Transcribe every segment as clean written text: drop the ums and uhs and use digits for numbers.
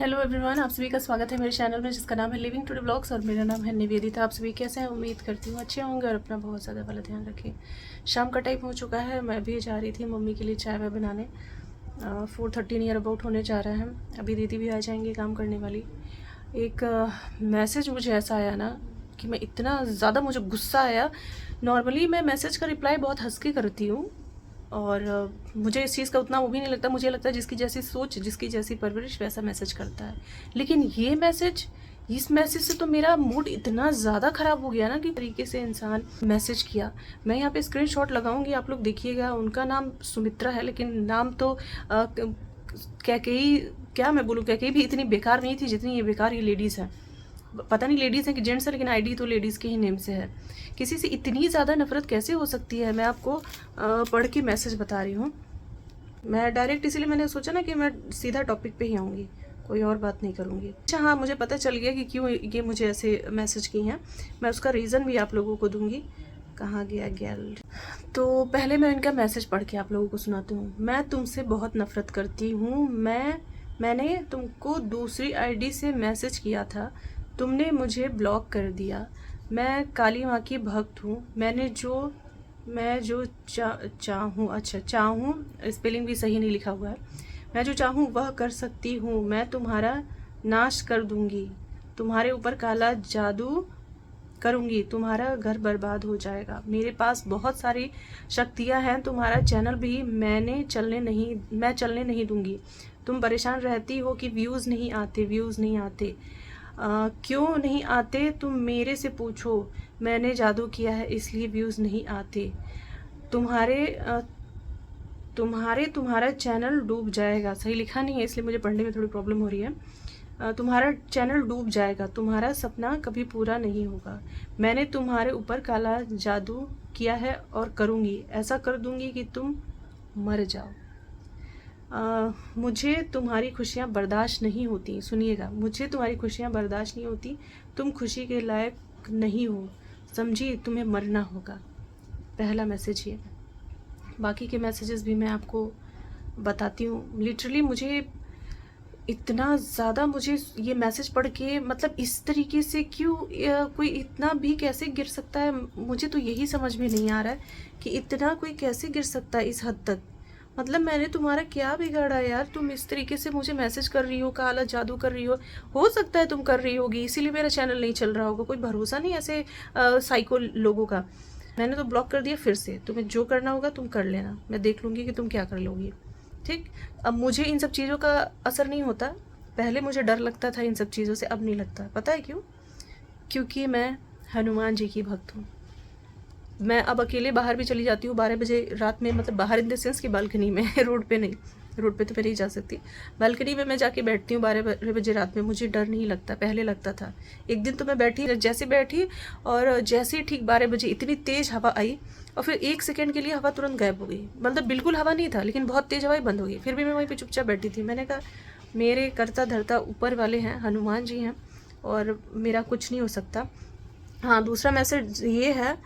Hello everyone, आप सभी का स्वागत है मेरे चैनल में जिसका नाम है लिविंग टुडे ब्लॉग्स और मेरा नाम है निवेदिता। आप सभी कैसे हैं? उम्मीद करती हूँ अच्छे होंगे और अपना बहुत ज़्यादा वाला ध्यान रखें। शाम का टाइम हो चुका है, मैं भी जा रही थी मम्मी के लिए चाय वाय बनाने। 4:30 नियर अबाउट होने जा रहा है। अभी दीदी भी आ जाएंगी काम करने वाली। एक मैसेज मुझे ऐसा आया ना कि मैं इतना ज़्यादा मुझे गुस्सा आया। नॉर्मली मैं मैसेज का रिप्लाई बहुत हंस के करती हूँ और मुझे इस चीज़ का उतना वो भी नहीं लगता। मुझे लगता है जिसकी जैसी सोच, जिसकी जैसी परवरिश वैसा मैसेज करता है। लेकिन ये मैसेज, इस मैसेज से तो मेरा मूड इतना ज़्यादा ख़राब हो गया ना कि तरीके से इंसान मैसेज किया। मैं यहाँ पे स्क्रीनशॉट लगाऊंगी, आप लोग देखिएगा। उनका नाम सुमित्रा है, लेकिन नाम तो कैकेयी, क्या मैं बोलूँ, कैकेयी भी इतनी बेकार नहीं थी जितनी ये बेकार ये लेडीज़ हैं। पता नहीं लेडीज़ हैं कि जेंट्स है, लेकिन आईडी तो लेडीज़ के ही नेम से है। किसी से इतनी ज़्यादा नफरत कैसे हो सकती है? मैं आपको पढ़ के मैसेज बता रही हूँ। मैं डायरेक्ट इसीलिए मैंने सोचा ना कि मैं सीधा टॉपिक पे ही आऊँगी, कोई और बात नहीं करूँगी। अच्छा हाँ, मुझे पता चल गया कि क्यों ये मुझे ऐसे मैसेज की हैं। मैं उसका रीज़न भी आप लोगों को दूँगी। कहाँ गया गैल? तो पहले मैं इनका मैसेज पढ़ के आप लोगों को सुनाती हूँ। मैं तुमसे बहुत नफरत करती हूँ। मैंने तुमको दूसरी आईडी से मैसेज किया था, तुमने मुझे ब्लॉक कर दिया। मैं काली माँ की भक्त हूँ। मैं जो चाहूँ, अच्छा चाहूँ, स्पेलिंग भी सही नहीं लिखा हुआ है। मैं जो चाहूँ वह कर सकती हूँ। मैं तुम्हारा नाश कर दूँगी, तुम्हारे ऊपर काला जादू करूँगी, तुम्हारा घर बर्बाद हो जाएगा। मेरे पास बहुत सारी शक्तियाँ हैं, तुम्हारा चैनल भी मैं चलने नहीं दूँगी। तुम परेशान रहती हो कि व्यूज़ नहीं आते। क्यों नहीं आते तुम मेरे से पूछो। मैंने जादू किया है इसलिए व्यूज़ नहीं आते। तुम्हारे तुम्हारा चैनल डूब जाएगा। सही लिखा नहीं है इसलिए मुझे पढ़ने में थोड़ी प्रॉब्लम हो रही है। तुम्हारा चैनल डूब जाएगा, तुम्हारा सपना कभी पूरा नहीं होगा। मैंने तुम्हारे ऊपर काला जादू किया है और करूँगी, ऐसा कर दूँगी कि तुम मर जाओ। मुझे तुम्हारी खुशियाँ बर्दाश्त नहीं होती। सुनिएगा, मुझे तुम्हारी खुशियाँ बर्दाश्त नहीं होती। तुम खुशी के लायक नहीं हो, समझी, तुम्हें मरना होगा। पहला मैसेज ये। बाकी के मैसेजेस भी मैं आपको बताती हूँ। लिटरली मुझे इतना ज़्यादा, मुझे ये मैसेज पढ़ के मतलब इस तरीके से क्यों कोई इतना भी कैसे गिर सकता है? मुझे तो यही समझ में नहीं आ रहा है कि इतना कोई कैसे गिर सकता है इस हद तक। मतलब मैंने तुम्हारा क्या बिगाड़ा यार? तुम इस तरीके से मुझे मैसेज कर रही हो, काला जादू कर रही हो सकता है तुम कर रही होगी, इसीलिए मेरा चैनल नहीं चल रहा होगा। कोई भरोसा नहीं ऐसे साइको लोगों का। मैंने तो ब्लॉक कर दिया फिर से। तुम्हें जो करना होगा तुम कर लेना, मैं देख लूँगी कि तुम क्या कर लोगी। ठीक। अब मुझे इन सब चीज़ों का असर नहीं होता। पहले मुझे डर लगता था इन सब चीज़ों से, अब नहीं लगता। पता है क्यों? क्योंकि मैं हनुमान जी की भक्त हूँ। मैं अब अकेले बाहर भी चली जाती हूँ 12 बजे रात में, मतलब बाहर इन द सेंस की बालकनी में रोड पे नहीं। रोड पे तो मैं नहीं जा सकती। बालकनी में मैं जाके बैठती हूँ 12 बजे रात में। मुझे डर नहीं लगता, पहले लगता था। एक दिन तो मैं जैसे बैठी और जैसे ही ठीक 12 बजे इतनी तेज़ हवा आई और फिर 1 सेकंड के लिए हवा तुरंत गायब हो गई। मतलब बिल्कुल हवा नहीं था, लेकिन बहुत तेज़ हवाएं बंद हो गई। फिर भी मैं वहीं पर चुपचाप बैठी थी। मैंने कहा मेरे करता धरता ऊपर वाले हैं, हनुमान जी हैं, और मेरा कुछ नहीं हो सकता। हाँ, दूसरा मैसेज ये है,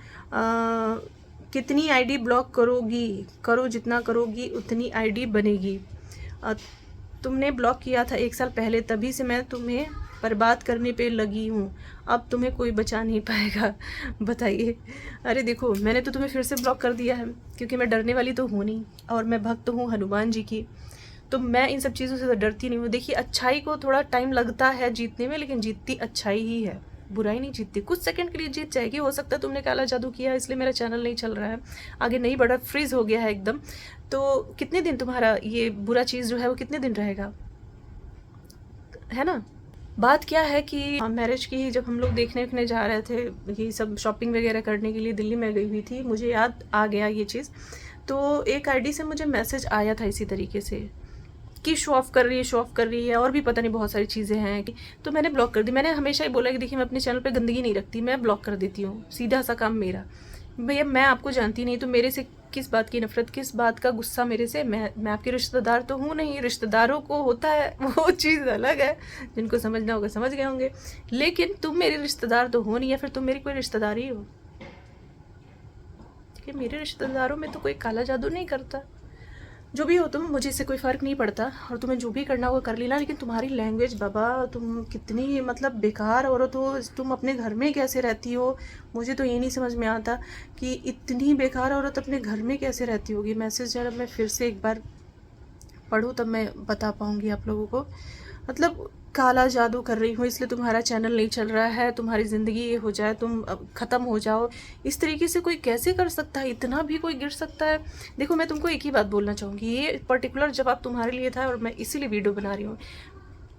कितनी आईडी ब्लॉक करोगी? करो, जितना करोगी उतनी आईडी बनेगी। तुमने ब्लॉक किया था 1 साल पहले, तभी से मैं तुम्हें बर्बाद करने पे लगी हूँ। अब तुम्हें कोई बचा नहीं पाएगा। बताइए। अरे देखो, मैंने तो तुम्हें फिर से ब्लॉक कर दिया है क्योंकि मैं डरने वाली तो हूँ नहीं, और मैं भक्त हूँ हनुमान जी की। तो मैं इन सब चीज़ों से तो डरती नहीं हूँ। देखिए, अच्छाई को थोड़ा टाइम लगता है जीतने में, लेकिन जीतती अच्छाई ही है, बुराई नहीं जीतती। कुछ सेकंड के लिए जीत जाएगी। हो सकता है तुमने काला जादू किया इसलिए मेरा चैनल नहीं चल रहा है, आगे नहीं बढ़ा, फ्रीज हो गया है एकदम। तो कितने दिन तुम्हारा ये बुरा चीज़ जो है वो कितने दिन रहेगा, है ना? बात क्या है कि मैरिज की जब हम लोग देखने जा रहे थे, ये सब शॉपिंग वगैरह करने के लिए दिल्ली में गई हुई थी, मुझे याद आ गया ये चीज़। तो एक आईडी से मुझे मैसेज आया था इसी तरीके से कि शो ऑफ कर रही है और भी पता नहीं बहुत सारी चीज़ें हैं कि, तो मैंने ब्लॉक कर दी। मैंने हमेशा ही बोला कि देखिए, मैं अपने चैनल पे गंदगी नहीं रखती, मैं ब्लॉक कर देती हूँ, सीधा सा काम मेरा। भैया, मैं आपको जानती नहीं, तो मेरे से किस बात की नफरत, किस बात का गुस्सा मेरे से? मैं आपके रिश्तेदार तो हूँ नहीं। रिश्तेदारों को होता है, वो चीज़ अलग है, जिनको समझना होगा समझ गए होंगे। लेकिन तुम मेरे रिश्तेदार तो हो नहीं, या फिर तुम मेरी कोई रिश्तेदारी हो? कि मेरे रिश्तेदारों में तो कोई काला जादू नहीं करता। जो भी हो तुम, मुझे इससे कोई फ़र्क नहीं पड़ता, और तुम्हें जो भी करना होगा कर लेना। लेकिन तुम्हारी लैंग्वेज बाबा, तुम कितनी मतलब बेकार औरत हो, तुम अपने घर में कैसे रहती हो? मुझे तो ये नहीं समझ में आता कि इतनी बेकार औरत अपने घर में कैसे रहती होगी। मैसेज जब मैं फिर से एक बार पढूँ तब मैं बता पाऊँगी आप लोगों को। मतलब काला जादू कर रही हूँ इसलिए तुम्हारा चैनल नहीं चल रहा है, तुम्हारी ज़िंदगी ये हो जाए, तुम अब ख़त्म हो जाओ, इस तरीके से कोई कैसे कर सकता है? इतना भी कोई गिर सकता है? देखो, मैं तुमको एक ही बात बोलना चाहूँगी, ये पर्टिकुलर जवाब तुम्हारे लिए था और मैं इसीलिए वीडियो बना रही हूँ।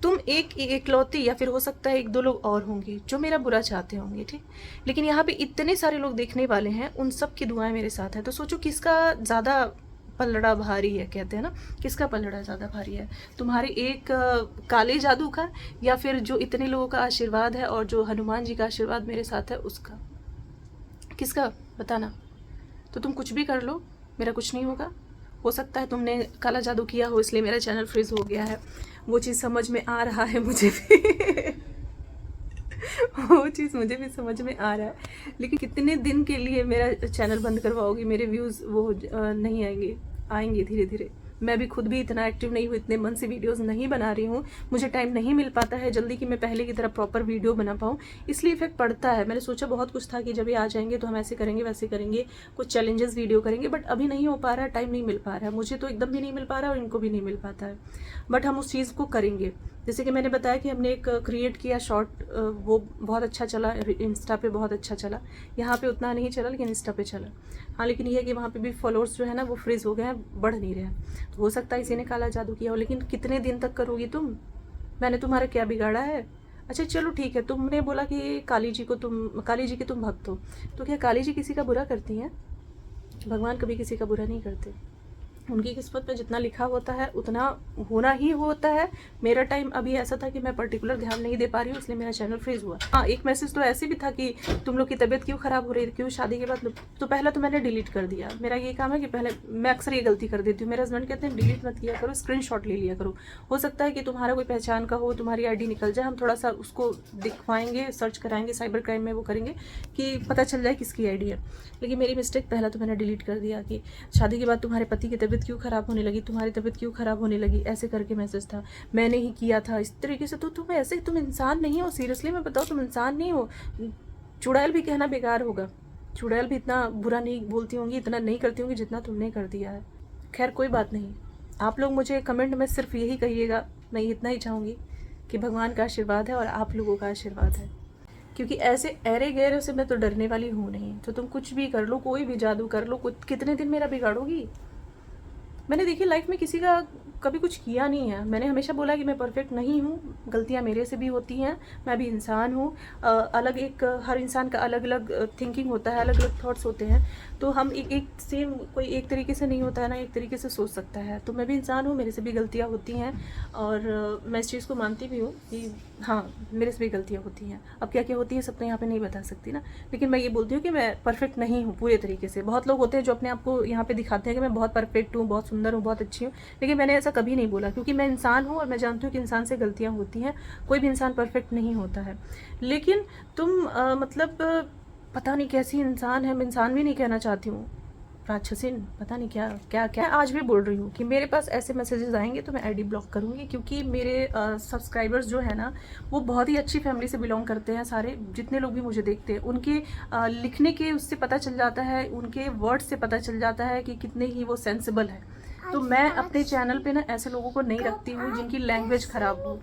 तुम एकलौती, या फिर हो सकता है 1-2 लोग और होंगे जो मेरा बुरा चाहते होंगे, ठीक? लेकिन यहाँ पे इतने सारे लोग देखने वाले हैं, उन सब की दुआएं मेरे साथ हैं। तो सोचो किसका ज़्यादा पलड़ा भारी है, कहते हैं ना, किसका पलड़ा ज़्यादा भारी है? तुम्हारे एक काले जादू का, या फिर जो इतने लोगों का आशीर्वाद है और जो हनुमान जी का आशीर्वाद मेरे साथ है उसका? किसका? बताना। तो तुम कुछ भी कर लो, मेरा कुछ नहीं होगा। हो सकता है तुमने काला जादू किया हो इसलिए मेरा चैनल फ्रीज हो गया है, वो चीज़ समझ में आ रहा है मुझे भी वो चीज़ मुझे भी समझ में आ रहा है। लेकिन कितने दिन के लिए मेरा चैनल बंद करवाओगी? मेरे व्यूज़ वो नहीं आएंगे, आएंगे धीरे धीरे। मैं भी खुद भी इतना एक्टिव नहीं हूँ, इतने मन से वीडियोस नहीं बना रही हूँ, मुझे टाइम नहीं मिल पाता है जल्दी कि मैं पहले की तरह प्रॉपर वीडियो बना पाऊँ, इसलिए इफेक्ट पड़ता है। मैंने सोचा बहुत कुछ था कि जब ये आ जाएंगे तो हम ऐसे करेंगे वैसे करेंगे, कुछ चैलेंजेस वीडियो करेंगे, बट अभी नहीं हो पा रहा है, टाइम नहीं मिल पा रहा है, मुझे तो एकदम भी नहीं मिल पा रहा है और इनको भी नहीं मिल पाता है। बट हम उस चीज़ को करेंगे। जैसे कि मैंने बताया कि हमने एक क्रिएट किया शॉर्ट, वो बहुत अच्छा चला, इंस्टा पे बहुत अच्छा चला, यहाँ पे उतना नहीं चला लेकिन इंस्टा पे चला। हाँ, लेकिन ये है कि वहाँ पे भी फॉलोअर्स जो है ना वो फ्रीज हो गए हैं, बढ़ नहीं रहे हैं। तो हो सकता है इसी ने काला जादू किया हो, लेकिन कितने दिन तक करोगी तुम? मैंने तुम्हारा क्या बिगाड़ा है? अच्छा चलो ठीक है, तुमने बोला कि काली जी के तुम भक्त हो, तो क्या काली जी किसी का बुरा करती हैं? भगवान कभी किसी का बुरा नहीं करते। उनकी किस्मत में जितना लिखा होता है उतना होना ही होता है। मेरा टाइम अभी ऐसा था कि मैं पर्टिकुलर ध्यान नहीं दे पा रही हूँ, इसलिए मेरा चैनल फ्रीज हुआ। हाँ, एक मैसेज तो ऐसे भी था कि तुम लोग की तबीयत क्यों ख़राब हो रही है, क्यों शादी के बाद? तो पहला तो मैंने डिलीट कर दिया। मेरा ये काम है कि पहले मैं अक्सर ये गलती कर देती हूँ। मेरे हस्बैंड कहते हैं डिलीट मत किया करो, स्क्रीनशॉट ले लिया करो। हो सकता है कि तुम्हारा कोई पहचान का हो, तुम्हारी आईडी निकल जाए, हम थोड़ा सा उसको दिखवाएंगे, सर्च कराएंगे, साइबर क्राइम में वो करेंगे कि पता चल जाए किसकी आईडी है। लेकिन मेरी मिस्टेक, पहला तो मैंने डिलीट कर दिया कि शादी के बाद तुम्हारे पति की तबीयत क्यों ख़राब होने लगी, तुम्हारी तबीयत क्यों ख़राब होने लगी, ऐसे करके मैसेज था, मैंने ही किया था इस तरीके से। तो तुम ऐसे, तुम इंसान नहीं हो, सीरियसली मैं बताऊँ, तुम इंसान नहीं हो। चुड़ैल भी कहना बेकार होगा, चुड़ैल भी इतना बुरा नहीं बोलती होंगी, इतना नहीं करती होंगी जितना तुमने कर दिया है। खैर कोई बात नहीं, आप लोग मुझे कमेंट में सिर्फ यही कहिएगा, मैं इतना ही चाहूँगी कि भगवान का आशीर्वाद है और आप लोगों का आशीर्वाद है, क्योंकि ऐसे ऐरे गहरे से मैं तो डरने वाली हूँ नहीं। तो तुम कुछ भी कर लो, कोई भी जादू कर लो, कितने दिन मेरा बिगाड़ोगी? मैंने देखिए लाइफ में किसी का कभी कुछ किया नहीं है। मैंने हमेशा बोला कि मैं परफेक्ट नहीं हूँ, गलतियाँ मेरे से भी होती हैं, मैं भी इंसान हूँ। अलग एक, हर इंसान का अलग अलग थिंकिंग होता है, अलग अलग थॉट्स होते हैं। तो हम एक सेम, कोई एक तरीके से नहीं होता है ना, एक तरीके से सोच सकता है। तो मैं भी इंसान हूँ, मेरे से भी गलतियाँ होती हैं, और मैं इस चीज़ को मानती भी हूँ कि हाँ, मेरे से भी गलतियाँ होती हैं। अब क्या क्या होती है सब तो यहाँ पे नहीं बता सकती ना, लेकिन मैं ये बोलती हूँ कि मैं परफेक्ट नहीं हूँ पूरे तरीके से। बहुत लोग होते हैं जो अपने आप को यहाँ पे दिखाते हैं कि मैं बहुत परफेक्ट हूँ, बहुत सुंदर हूँ, बहुत अच्छी हूँ, लेकिन मैंने ऐसा कभी नहीं बोला, क्योंकि मैं इंसान हूँ और मैं जानती हूँ कि इंसान से गलतियाँ होती हैं, कोई भी इंसान परफेक्ट नहीं होता है। लेकिन तुम मतलब पता नहीं कैसी इंसान है, मैं इंसान भी नहीं कहना चाहती हूँ, राक्षसीन, पता नहीं क्या क्या क्या। आज भी बोल रही हूँ कि मेरे पास ऐसे मैसेजेस आएंगे तो मैं आईडी ब्लॉक करूँगी, क्योंकि मेरे सब्सक्राइबर्स जो है ना वो बहुत ही अच्छी फैमिली से बिलोंग करते हैं। सारे जितने लोग भी मुझे देखते हैं उनके लिखने के उससे पता चल जाता है, उनके वर्ड से पता चल जाता है कि कितने ही वो सेंसिबल है। तो मैं अपने चैनल पे ना ऐसे लोगों को नहीं रखती हूँ जिनकी लैंग्वेज ख़राब हो,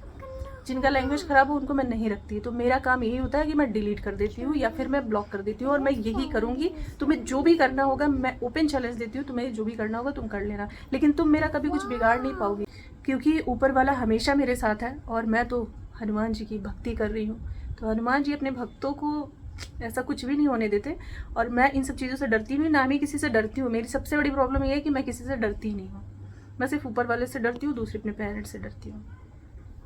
जिनका लैंग्वेज ख़राब हो उनको मैं नहीं रखती। तो मेरा काम यही होता है कि मैं डिलीट कर देती हूँ या फिर मैं ब्लॉक कर देती हूँ, और मैं यही करूँगी। तुम्हें जो भी करना होगा, मैं ओपन चैलेंज देती हूँ, तुम्हें जो भी करना होगा तुम कर लेना, लेकिन तुम मेरा कभी कुछ बिगाड़ नहीं पाओगे, क्योंकि ऊपर वाला हमेशा मेरे साथ है और मैं तो हनुमान जी की भक्ति कर रही हूँ। तो हनुमान जी अपने भक्तों को ऐसा कुछ भी नहीं होने देते, और मैं इन सब चीज़ों से डरती नहीं, ना मैं किसी से डरती हूँ। मेरी सबसे बड़ी प्रॉब्लम ये है कि मैं किसी से डरती नहीं हूँ, मैं सिर्फ ऊपर वाले से डरती हूँ, दूसरे अपने पेरेंट्स से डरती हूँ।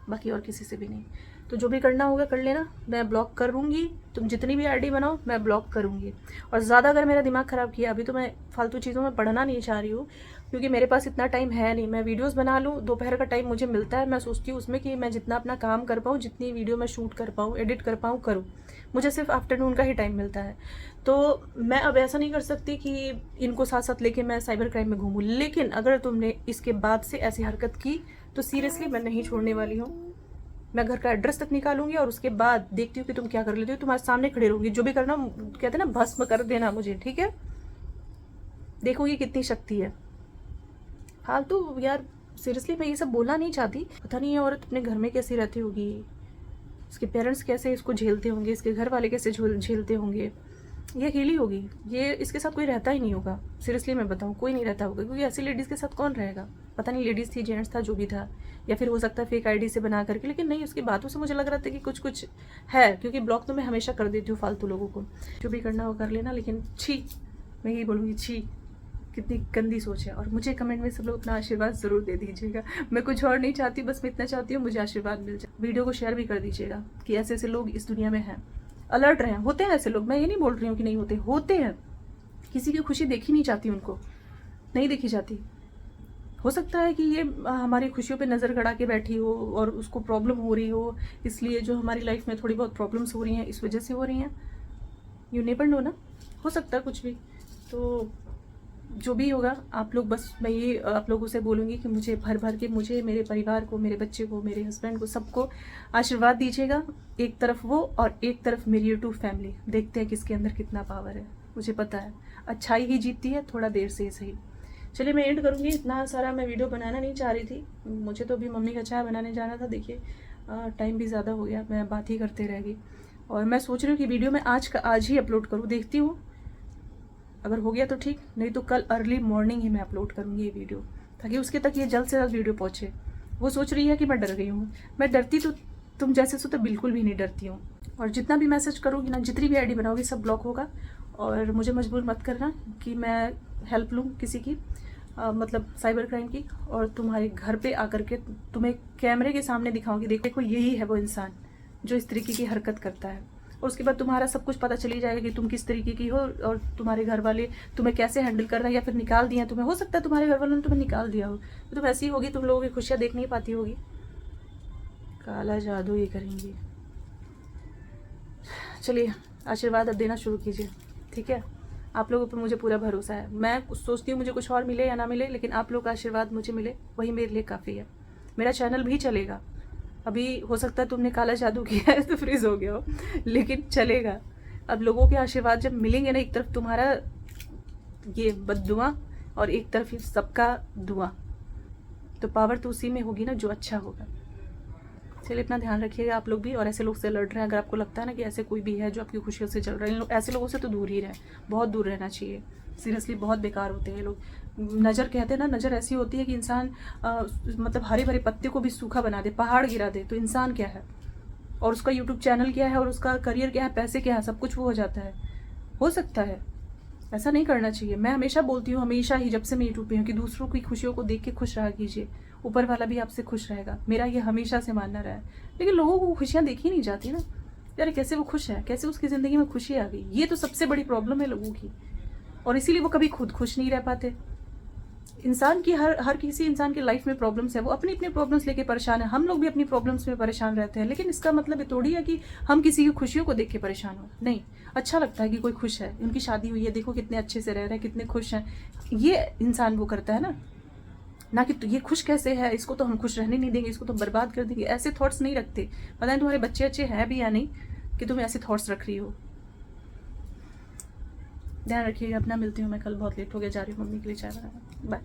बाकी और किसी से भी नहीं। तो जो भी करना होगा कर लेना, मैं ब्लॉक करूँगी, तुम जितनी भी आईडी बनाओ मैं ब्लॉक करूँगी। और ज़्यादा अगर मेरा दिमाग ख़राब किया, अभी तो मैं फालतू चीज़ों में पढ़ना नहीं चाह रही हूँ, क्योंकि मेरे पास इतना टाइम है नहीं। मैं वीडियोस बना लूँ, दोपहर का टाइम मुझे मिलता है, मैं सोचती हूँ उसमें कि मैं जितना अपना काम कर पाऊँ, जितनी वीडियो मैं शूट कर पाऊँ, एडिट कर पाऊँ, करूँ। मुझे सिर्फ आफ्टरनून का ही टाइम मिलता है। तो मैं अब ऐसा नहीं कर सकती कि इनको साथ साथ लेके मैं साइबर क्राइम में घूमूँ। लेकिन अगर तुमने इसके बाद से ऐसी हरकत की तो सीरियसली मैं नहीं छोड़ने वाली हूँ। मैं घर का एड्रेस तक निकालूंगी और उसके बाद देखती हूँ कि तुम क्या कर लेती हो। तुम्हारे सामने खड़े रहूंगी, जो भी करना, कहते हैं ना, भस्म कर देना मुझे, ठीक है? देखोगी कितनी शक्ति है। फालतू यार, सीरियसली मैं ये सब बोलना नहीं चाहती। पता नहीं ये औरत अपने घर में कैसी रहती होगी, इसके पेरेंट्स कैसे इसको झेलते होंगे, इसके घर वाले कैसे झेलते होंगे। ये अकेली होगी, ये इसके साथ कोई रहता ही नहीं होगा। सीरियसली मैं बताऊँ, कोई नहीं रहता होगा, क्योंकि ऐसी लेडीज़ के साथ कौन रहेगा? पता नहीं लेडीज़ थी, जेंट्स था, जो भी था, या फिर हो सकता है फेक आईडी से बना करके। लेकिन नहीं, उसकी बातों से मुझे लग रहा था कि कुछ कुछ है, क्योंकि ब्लॉक तो मैं हमेशा कर देती हूँ फालतू लोगों को। जो भी करना हो कर लेना, लेकिन छी, मैं यही बोलूँगी, छी, कितनी गंदी सोच है। और मुझे कमेंट में सब लोग अपना आशीर्वाद ज़रूर दे दीजिएगा। मैं कुछ और नहीं चाहती, बस मैं इतना चाहती हूँ मुझे आशीर्वाद मिल जाए। वीडियो को शेयर भी कर दीजिएगा कि ऐसे ऐसे लोग इस दुनिया में हैं, अलर्ट रहें। होते हैं ऐसे लोग, मैं ये नहीं बोल रही हूँ कि नहीं होते, होते हैं। किसी की खुशी देखी नहीं जाती, उनको नहीं देखी जाती। हो सकता है कि ये हमारी खुशियों पे नज़र गड़ा के बैठी हो और उसको प्रॉब्लम हो रही हो, इसलिए जो हमारी लाइफ में थोड़ी बहुत प्रॉब्लम्स हो रही हैं इस वजह से हो रही हैं। यू नेवर नो ना, हो सकता है कुछ भी। तो जो भी होगा, आप लोग, बस मैं ये आप लोगों से बोलूँगी कि मुझे भर भर के, मुझे, मेरे परिवार को, मेरे बच्चे को, मेरे हस्बैंड को, सबको आशीर्वाद दीजिएगा। एक तरफ वो और एक तरफ मेरी यूट्यूब फैमिली। देखते हैं किसके अंदर कितना पावर है। मुझे पता है अच्छाई ही जीतती है, थोड़ा देर से ही सही। चलिए मैं एंड करूँगी, इतना सारा मैं वीडियो बनाना नहीं चाह रही थी। मुझे तो अभी मम्मी का चाय बनाने जाना था। देखिए टाइम भी ज़्यादा हो गया, मैं बात ही करते रह गई। और मैं सोच रही हूँ कि वीडियो मैं आज ही अपलोड करूँ, देखती हूँ, अगर हो गया तो ठीक, नहीं तो कल अर्ली मॉर्निंग ही मैं अपलोड करूँगी ये वीडियो, ताकि उसके तक ये जल्द से जल्द वीडियो पहुँचे। वो सोच रही है कि मैं डर गई हूँ, मैं डरती तो तुम जैसे सो तो बिल्कुल भी नहीं डरती हूँ। और जितना भी मैसेज करूँगी ना, जितनी भी आईडी बनाओगी, सब ब्लॉक होगा। और मुझे मजबूर मत करना कि मैं हेल्प लूँ किसी की, मतलब साइबर क्राइम की, और तुम्हारे घर पे आकर के तुम्हें कैमरे के सामने दिखाऊंगी, देखो यही है वो इंसान जो इस तरीके की हरकत करता है। और उसके बाद तुम्हारा सब कुछ पता चली जाएगा कि तुम किस तरीके की हो, और तुम्हारे घर वाले तुम्हें कैसे हैंडल कर रहे हैं, या फिर निकाल दिया तुम्हें। हो सकता है तुम्हारे घर वालों ने तुम्हें निकाल दिया हो, तो तुम ऐसी होगी, तुम लोगों की खुशियाँ देख नहीं पाती होगी। काला जादू ये करेंगी। चलिए आशीर्वाद अब देना शुरू कीजिए, ठीक है? आप लोगों पर मुझे पूरा भरोसा है। मैं सोचती हूँ मुझे कुछ और मिले या ना मिले, लेकिन आप लोग का आशीर्वाद मुझे मिले, वही मेरे लिए काफ़ी है। मेरा चैनल भी चलेगा। अभी हो सकता है तुमने काला जादू किया है तो फ्रीज हो गया हो, लेकिन चलेगा। अब लोगों के आशीर्वाद जब मिलेंगे ना, एक तरफ तुम्हारा ये बद्दुआ और एक तरफ सबका दुआ, तो पावर तो उसी में होगी ना जो अच्छा होगा। चलिए अपना ध्यान रखिएगा आप लोग भी, और ऐसे लोग से लड़ रहे हैं, अगर आपको लगता है ना कि ऐसे कोई भी है जो आपकी खुशियों से चल रहे हैं, ऐसे लोगों से तो दूर ही रहें, बहुत दूर रहना चाहिए। सीरियसली बहुत बेकार होते हैं ये लोग। नज़र कहते हैं ना, नज़र ऐसी होती है कि इंसान मतलब हरे भरे पत्ते को भी सूखा बना दे, पहाड़ गिरा दे। तो इंसान क्या है, और उसका यूट्यूब चैनल क्या है, और उसका करियर क्या है, पैसे क्या है, सब कुछ वो हो जाता है। हो सकता है, ऐसा नहीं करना चाहिए। मैं हमेशा बोलती हूँ, हमेशा ही, जब से मैं यूट्यूब पे हूँ, कि दूसरों की खुशियों को देख के खुश रहा कीजिए, ऊपर वाला भी आपसे खुश रहेगा। मेरा ये हमेशा से मानना रहा है। लेकिन लोगों को खुशियाँ देखी नहीं जाती ना यार, कैसे वो खुश है, कैसे उसकी ज़िंदगी में खुशी आ गई। ये तो सबसे बड़ी प्रॉब्लम है लोगों की, और इसीलिए वो कभी खुद खुश नहीं रह पाते। इंसान की हर किसी इंसान की लाइफ में प्रॉब्लम्स है, वो अपनी अपनी प्रॉब्लम्स लेके परेशान है। हम लोग भी अपनी प्रॉब्लम्स में परेशान रहते हैं, लेकिन इसका मतलब ये थोड़ी है कि हम किसी की खुशियों को देख के परेशान हो। नहीं, अच्छा लगता है कि कोई खुश है, उनकी शादी हुई है, देखो कितने अच्छे से रह रहे हैं, कितने खुश हैं, ये इंसान वो करता है ना कि तो ये खुश कैसे है, इसको तो हम खुश रहने नहीं देंगे, इसको तो बर्बाद कर देंगे। ऐसे थॉट्स नहीं रखते। पता नहीं तुम्हारे बच्चे अच्छे हैं भी या नहीं कि तुम ऐसे थॉट्स रख रही हो। ध्यान रखिएगा अपना। मिलती हूँ मैं कल, बहुत लेट हो गया, जा रही हूँ मम्मी के लिए चाय बनाना। बाय।